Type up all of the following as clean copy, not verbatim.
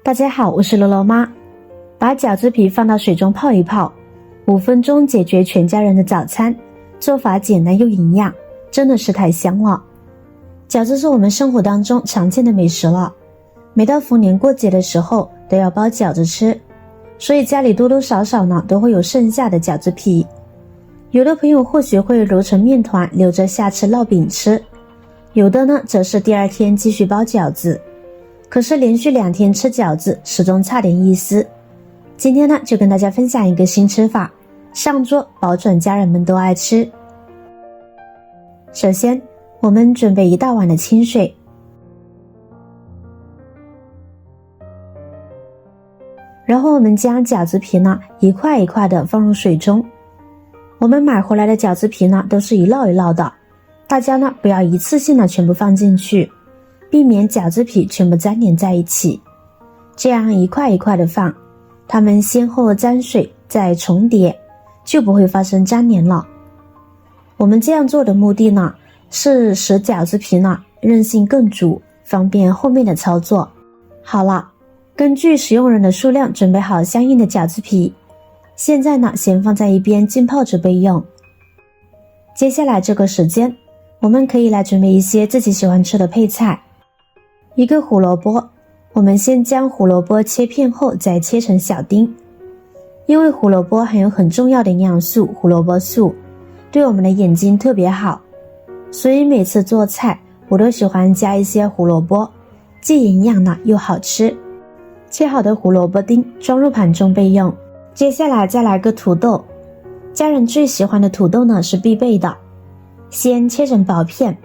大家好，我是罗罗妈。把饺子皮放到水中泡一泡，5分钟解决全家人的早餐，做法简单又营养，真的是太香了。饺子是我们生活当中常见的美食了，每到逢年过节的时候都要包饺子吃，所以家里多多少少呢都会有剩下的饺子皮。有的朋友或许会揉成面团留着下次烙饼吃，有的呢则是第二天继续包饺子。可是连续2天吃饺子始终差点意思。今天呢就跟大家分享一个新吃法，上桌保准家人们都爱吃。首先我们准备1大碗的清水，然后我们将饺子皮呢一块一块的放入水中。我们买回来的饺子皮呢都是一烙一烙的，大家呢不要一次性的全部放进去，避免饺子皮全部粘连在一起。这样一块一块的放，它们先后沾水再重叠，就不会发生粘连了。我们这样做的目的呢，是使饺子皮呢韧性更足，方便后面的操作。好了，根据使用人的数量准备好相应的饺子皮，现在呢先放在一边浸泡着备用。接下来这个时间，我们可以来准备一些自己喜欢吃的配菜。1个胡萝卜，我们先将胡萝卜切片后再切成小丁。因为胡萝卜含有很重要的营养素胡萝卜素，对我们的眼睛特别好，所以每次做菜我都喜欢加一些胡萝卜，既营养呢又好吃。切好的胡萝卜丁装入盘中备用。接下来再来个土豆，家人最喜欢的土豆呢是必备的，先切成薄片，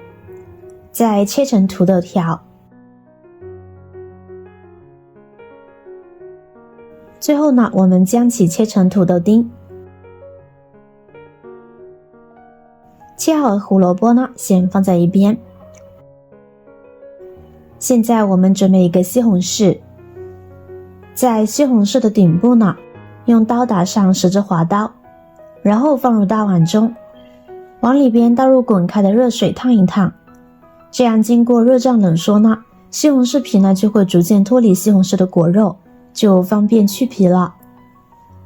再切成土豆条，最后呢我们将其切成土豆丁。切好的胡萝卜呢先放在一边。现在我们准备一个西红柿，在西红柿的顶部呢用刀打上10只滑刀，然后放入大碗中，往里边倒入滚开的热水烫一烫，这样经过热胀冷缩呢，西红柿皮呢就会逐渐脱离西红柿的果肉，就方便去皮了。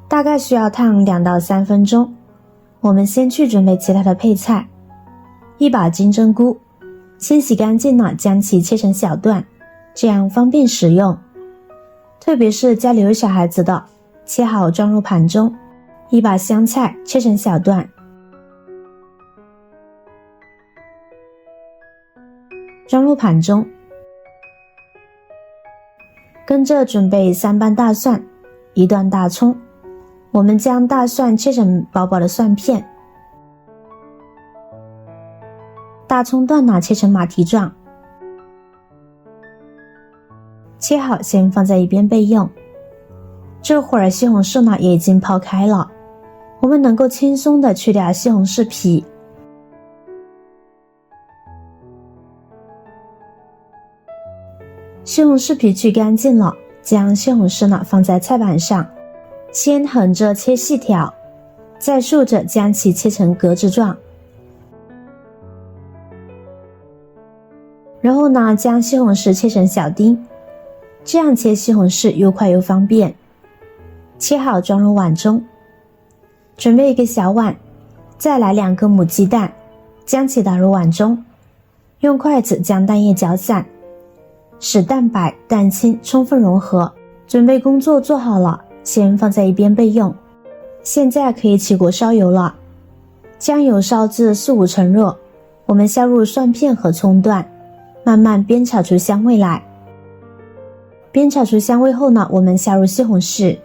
大概需要烫2到3分钟。我们先去准备其他的配菜。1把金针菇，先洗干净了将其切成小段，这样方便食用。特别是家里有小孩子的，切好装入盘中。1把香菜切成小段，装入盘中。跟着准备3瓣大蒜，1段大葱，我们将大蒜切成薄薄的蒜片，大葱段呢切成马蹄状，切好先放在一边备用。这会儿西红柿呢也已经泡开了，我们能够轻松的去掉西红柿皮。西红柿皮去干净了，将西红柿呢放在菜板上，先横着切细条，再竖着将其切成格子状。然后呢将西红柿切成小丁，这样切西红柿又快又方便。切好装入碗中。准备1个小碗，再来2个母鸡蛋，将其打入碗中，用筷子将蛋液搅散，使蛋白蛋清充分融合。准备工作做好了，先放在一边备用。现在可以起锅烧油了，将油烧至4、5成热，我们下入蒜片和葱段，慢慢煸炒出香味来。煸炒出香味后呢，我们下入西红柿，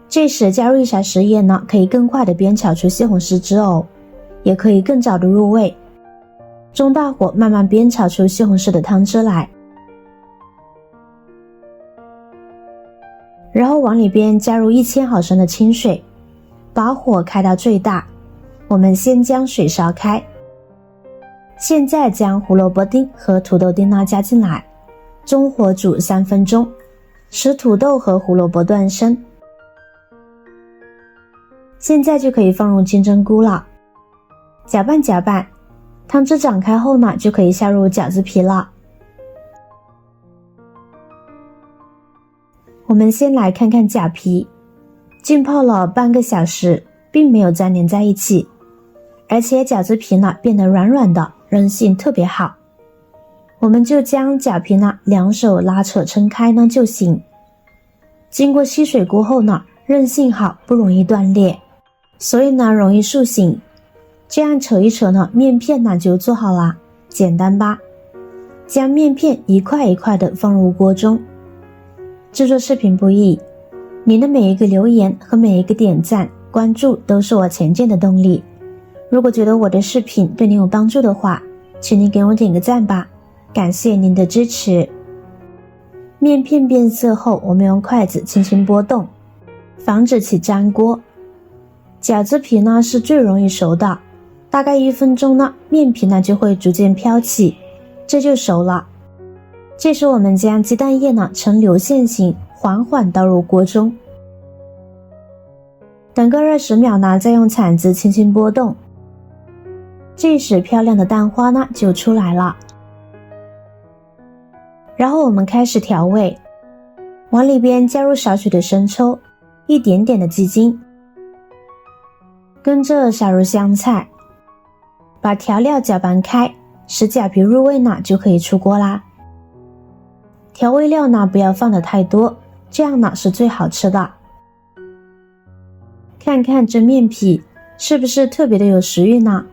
这时加入1勺食盐呢，可以更快的煸炒出西红柿汁哦，也可以更早的入味。中大火慢慢煸炒出西红柿的汤汁来，然后往里边加入1000毫升的清水，把火开到最大。我们先将水烧开，现在将胡萝卜丁和土豆丁呢加进来，中火煮3分钟，使土豆和胡萝卜断生。现在就可以放入金针菇了，搅拌搅拌，汤汁涨开后呢，就可以下入饺子皮了。我们先来看看假皮，浸泡了半个小时，并没有粘连在一起，而且饺子皮呢变得软软的，韧性特别好。我们就将假皮呢两手拉扯撑开呢就行。经过吸水过后呢，韧性好，不容易断裂，所以呢容易塑形。这样扯一扯呢，面片呢就做好啦，简单吧？将面片一块一块的放入锅中。制作视频不易，您的每一个留言和每一个点赞、关注都是我前进的动力。如果觉得我的视频对您有帮助的话，请您给我点个赞吧，感谢您的支持。面片变色后，我们用筷子轻轻拨动，防止其粘锅。饺子皮呢是最容易熟的，大概1分钟呢，面皮呢就会逐渐飘起，这就熟了。这时我们将鸡蛋液呢呈流线型缓缓倒入锅中，等个20秒呢，再用铲子轻轻拨动，这时漂亮的蛋花呢就出来了。然后我们开始调味，往里边加入少许的生抽，一点点的鸡精，跟着撒入香菜，把调料搅拌开，使饺皮入味呢就可以出锅啦。调味料呢不要放得太多，这样呢是最好吃的。看看这面皮是不是特别的有食欲呢？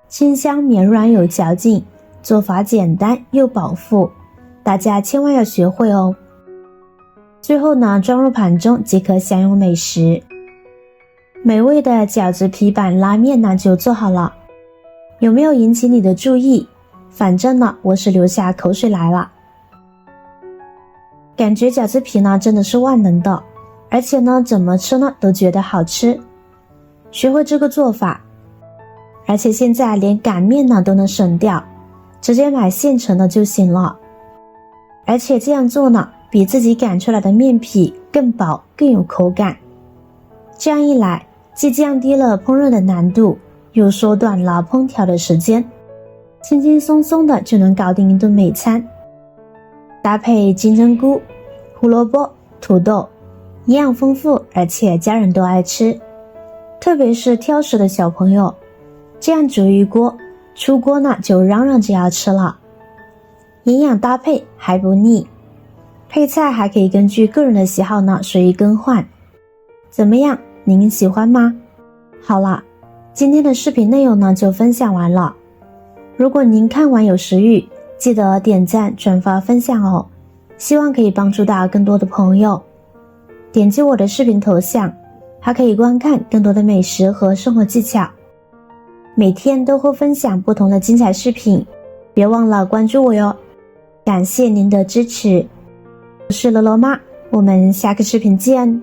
清香绵软有嚼劲，做法简单又饱腹，大家千万要学会哦。最后呢，装入盘中即可享用美食。美味的饺子皮板拉面呢就做好了，有没有引起你的注意？反正呢，我是流下口水来了。感觉饺子皮呢真的是万能的，而且呢怎么吃呢都觉得好吃。学会这个做法，而且现在连擀面呢都能省掉，直接买现成的就行了。而且这样做呢，比自己擀出来的面皮更薄更有口感。这样一来，既降低了烹饪的难度，又缩短了烹调的时间，轻轻松松的就能搞定一顿美餐。搭配金针菇、胡萝卜、土豆，营养丰富，而且家人都爱吃，特别是挑食的小朋友，这样煮一锅，出锅呢就嚷嚷着要吃了。营养搭配还不腻，配菜还可以根据个人的喜好呢随意更换。怎么样，您喜欢吗？好了，今天的视频内容呢就分享完了。如果您看完有食欲，记得点赞、转发、分享哦，希望可以帮助到更多的朋友。点击我的视频头像，还可以观看更多的美食和生活技巧。每天都会分享不同的精彩视频，别忘了关注我哟。感谢您的支持，我是罗罗妈，我们下个视频见。